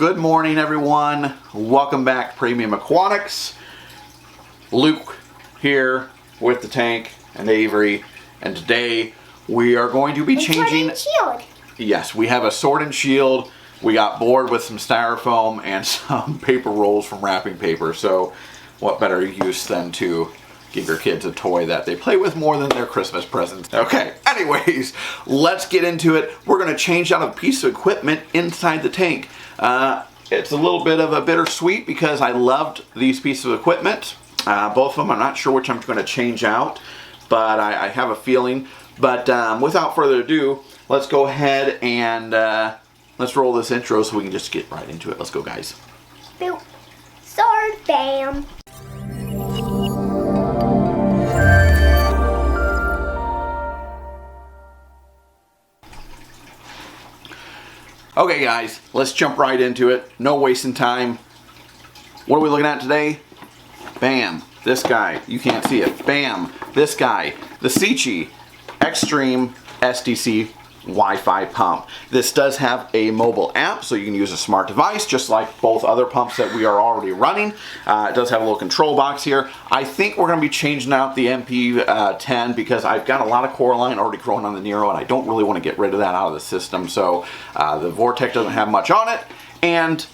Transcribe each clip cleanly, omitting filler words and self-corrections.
Good morning, everyone. Welcome back to Premium Aquatics. Luke here with the tank and Avery, and today we are going to be changing. Sword and shield. Yes, we have a sword and shield. We got bored with some styrofoam and some paper rolls from wrapping paper. So, what better use than to give your kids a toy that they play with more than their Christmas presents. Okay, anyways, let's get into it. We're going to change out a piece of equipment inside the tank. It's a little bit of a bittersweet because I loved these pieces of equipment. Both of them, I'm not sure which I'm going to change out, but I have a feeling. But without further ado, let's go ahead and let's roll this intro so we can just get right into it. Let's go, guys. Boop. Sword, bam. Okay, guys, let's jump right into it. No wasting time. What are we looking at today? Bam, this guy. You can't see it. Bam, this guy. The Sicce Xstreme SDC Wi-Fi pump. This does have a mobile app, so you can use a smart device, just like both other pumps that we are already running. It does have a little control box here. I think we're going to be changing out the MP10 because I've got a lot of Coraline already growing on the Nero, and I don't really want to get rid of that out of the system. So the vortech doesn't have much on it, and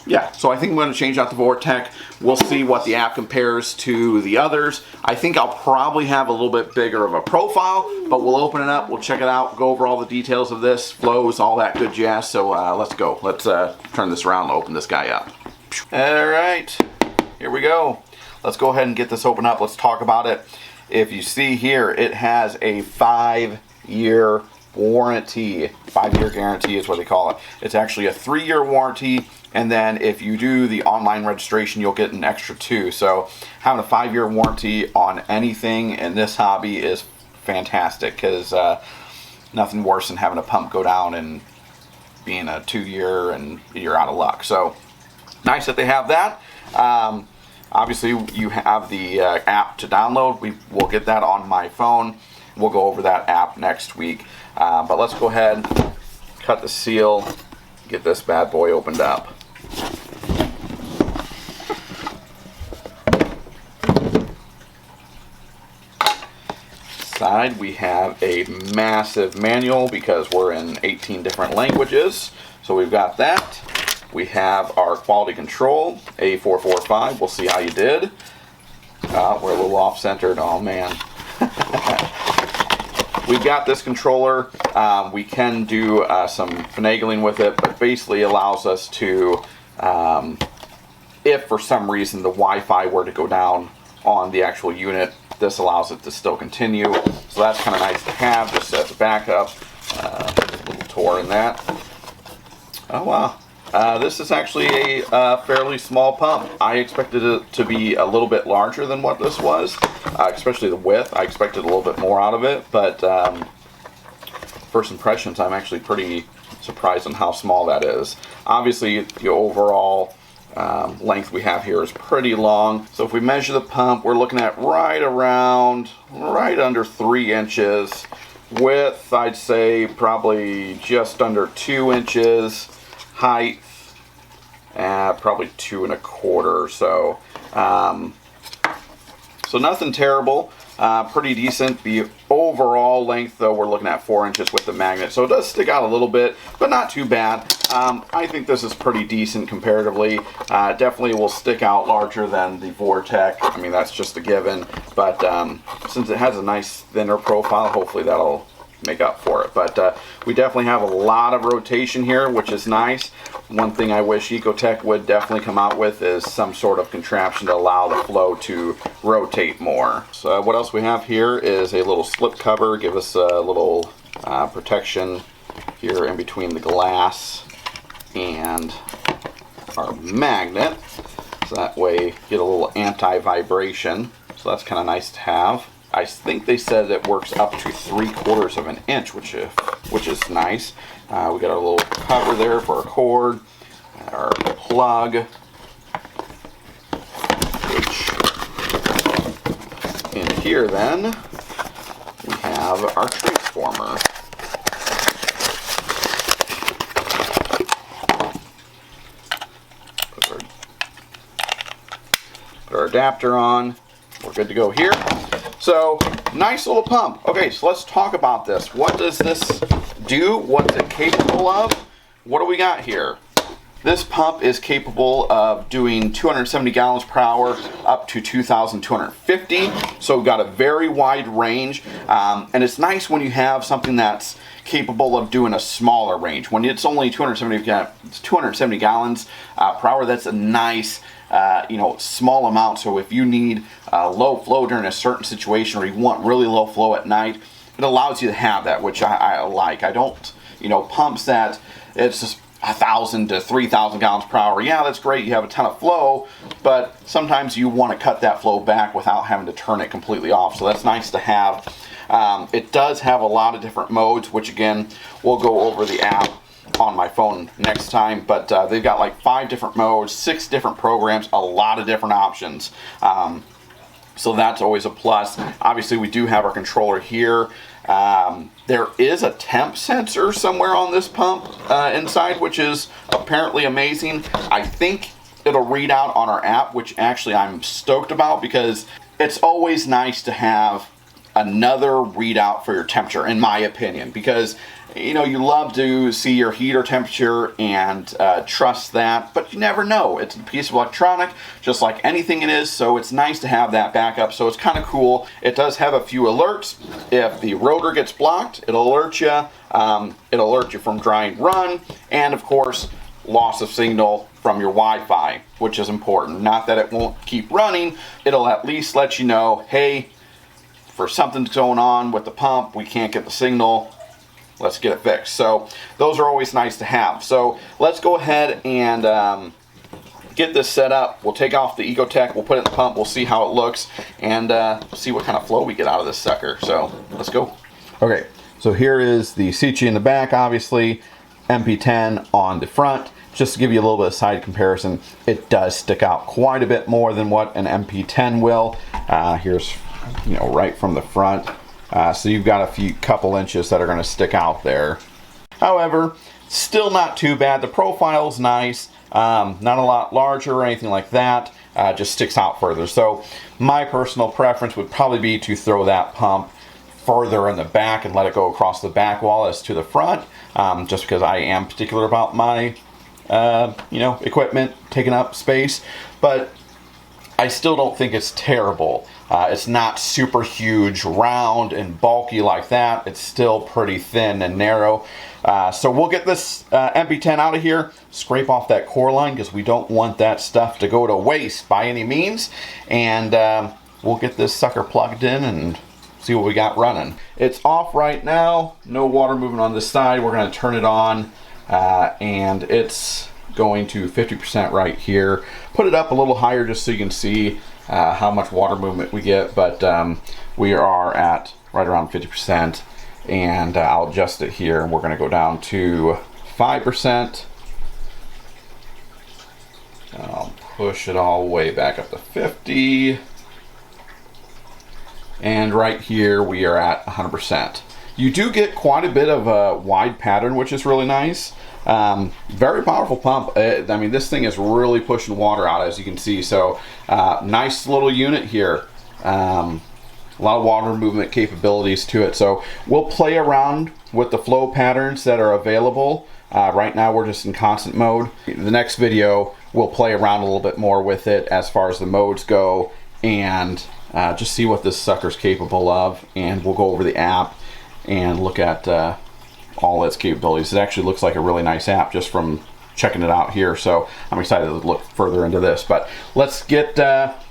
yeah, so I think I'm going to change out the vortech. We'll see what the app compares to the others. I think I'll probably have a little bit bigger of a profile, but we'll open it up, we'll check it out, go over all the details of this, flows, all that good jazz. So let's go. Let's turn this around and open this guy up. All right, here we go. Let's go ahead and get this open up. Let's talk about it. If you see here, it has a 5-year warranty. 5-year guarantee is what they call it. It's actually a 3-year warranty. And then if you do the online registration, you'll get an extra 2. So having a 5-year warranty on anything in this hobby is fantastic, because nothing worse than having a pump go down and being a 2-year and you're out of luck. So nice that they have that. Obviously, you have the app to download. We'll get that on my phone. We'll go over that app next week. But let's go ahead, cut the seal, get this bad boy opened up. Side, we have a massive manual because we're in 18 different languages. So we've got that. We have our quality control, A445. We'll see how you did. We're a little off-centered. Oh, man. We've got this controller. We can do some finagling with it, but basically allows us to, if for some reason the Wi-Fi were to go down on the actual unit, this allows it to still continue. So that's kind of nice to have, just as a backup. A little tour in that. Oh, wow. This is actually a fairly small pump. I expected it to be a little bit larger than what this was, especially the width. I expected a little bit more out of it, but first impressions, I'm actually pretty surprised on how small that is. Obviously, the overall length we have here is pretty long. So if we measure the pump, we're looking at right under 3 inches. Width, I'd say probably just under 2 inches. Height, probably 2 1/4 or so. So nothing terrible. Pretty decent. The overall length, though, we're looking at 4 inches with the magnet. So it does stick out a little bit, but not too bad. I think this is pretty decent comparatively. Definitely will stick out larger than the vortech. I mean, that's just a given. But since it has a nice thinner profile, hopefully that'll make up for it. But we definitely have a lot of rotation here, which is nice. One thing I wish Ecotech would definitely come out with is some sort of contraption to allow the flow to rotate more. So what else we have here is a little slip cover, give us a little protection here in between the glass and our magnet, so that way you get a little anti-vibration. So that's kind of nice to have. I think they said it works up to 3/4 of an inch, which is nice. We got our little cover there for our cord, our plug, which in here then we have our transformer. adapter on. We're good to go here. So, nice little pump. Okay, so let's talk about this. What does this do? What's it capable of? What do we got here? This pump is capable of doing 270 gallons per hour up to 2,250. So we've got a very wide range. And it's nice when you have something that's capable of doing a smaller range. When it's only 270 gallons per hour, that's a nice small amount. So if you need low flow during a certain situation, or you want really low flow at night, it allows you to have that, which I like. I don't, pumps that it's just 1,000 to 3,000 gallons per hour. Yeah, that's great. You have a ton of flow, but sometimes you want to cut that flow back without having to turn it completely off. So that's nice to have. It does have a lot of different modes, which again, we'll go over the app on my phone next time, but they've got like 5 different modes, 6 different programs, a lot of different options. So that's always a plus. Obviously, we do have our controller here. There is a temp sensor somewhere on this pump inside, which is apparently amazing. I think it'll read out on our app, which actually I'm stoked about, because it's always nice to have another readout for your temperature, in my opinion, because you love to see your heater temperature and trust that, but you never know. It's a piece of electronic, just like anything it is, so it's nice to have that backup. So it's kind of cool. It does have a few alerts. If the rotor gets blocked, it'll alert you. It'll alert you from dry and run, and of course, loss of signal from your Wi-Fi, which is important. Not that it won't keep running, it'll at least let you know, hey, for something's going on with the pump, we can't get the signal, let's get it fixed. So those are always nice to have. So let's go ahead and get this set up. We'll take off the Ecotech, we'll put it in the pump, we'll see how it looks, and see what kind of flow we get out of this sucker. So let's go. Okay, so here is the Sichi in the back, obviously, MP10 on the front. Just to give you a little bit of side comparison, it does stick out quite a bit more than what an MP10 will. Here's right from the front. So you've got a couple inches that are going to stick out there. However, still not too bad. The profile's nice. Not a lot larger or anything like that. Just sticks out further. So my personal preference would probably be to throw that pump further in the back and let it go across the back wall as to the front. Just because I am particular about my equipment taking up space. But I still don't think it's terrible. It's not super huge, round, and bulky like that. It's still pretty thin and narrow. So we'll get this MP10 out of here, scrape off that core line, because we don't want that stuff to go to waste by any means. And we'll get this sucker plugged in and see what we got running. It's off right now. No water moving on this side. We're going to turn it on, and it's going to 50% right here. Put it up a little higher just so you can see how much water movement we get, but we are at right around 50%, and I'll adjust it here, and we're going to go down to 5%. I'll push it all the way back up to 50, and right here we are at 100%. You do get quite a bit of a wide pattern, which is really nice. Very powerful pump. I mean, this thing is really pushing water out, as you can see. So nice little unit here. A lot of water movement capabilities to it. So we'll play around with the flow patterns that are available. Right now we're just in constant mode. The next video we'll play around a little bit more with it as far as the modes go, and just see what this sucker's capable of. And we'll go over the app and look at all its capabilities. It actually looks like a really nice app just from checking it out here, so I'm excited to look further into this. But let's get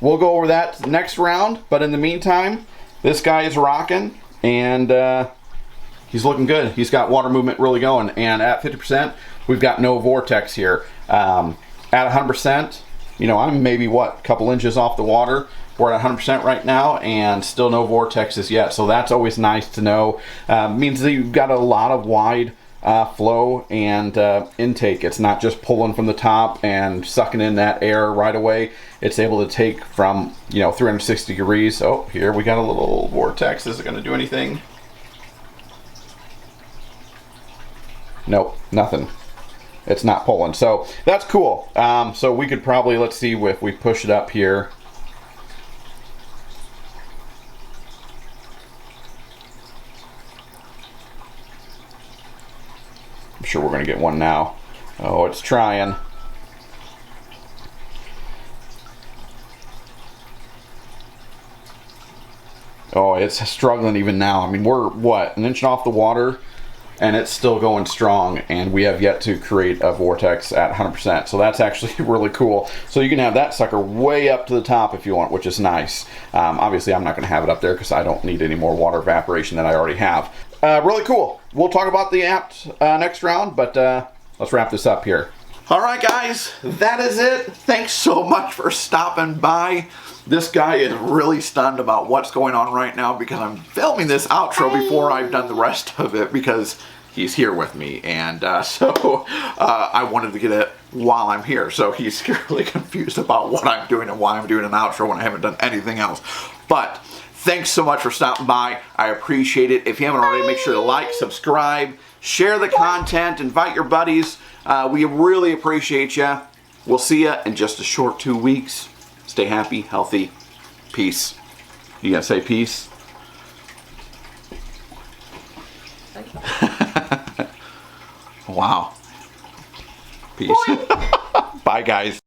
we'll go over that next round, but in the meantime, this guy is rocking, and he's looking good. He's got water movement really going, and at 50% we've got no vortex here. At 100%, I'm maybe a couple inches off the water. We're at 100% right now, and still no vortexes yet, so that's always nice to know. Means that you've got a lot of wide flow and intake. It's not just pulling from the top and sucking in that air right away. It's able to take from 360 degrees. Oh, here we got a little vortex. Is it going to do anything? Nope, nothing. It's not pulling, so that's cool. So we could probably, let's see if we push it up here. get one now. Oh, it's trying. Oh, it's struggling even now. I mean, we're, what, an inch off the water, and it's still going strong, and we have yet to create a vortex at 100%. So that's actually really cool. So you can have that sucker way up to the top if you want, which is nice. Obviously, I'm not going to have it up there because I don't need any more water evaporation than I already have. Really cool. We'll talk about the app next round, but let's wrap this up here. All right, guys, that is it. Thanks so much for stopping by. This guy is really stunned about what's going on right now because I'm filming this outro before I've done the rest of it because he's here with me. And so I wanted to get it while I'm here. So he's really confused about what I'm doing and why I'm doing an outro when I haven't done anything else. But thanks so much for stopping by. I appreciate it. If you haven't already, make sure to like, subscribe, share the content, invite your buddies. We really appreciate you. We'll see you in just a short 2 weeks. Stay happy, healthy, peace. You gotta say peace? Wow. Peace. Bye, guys.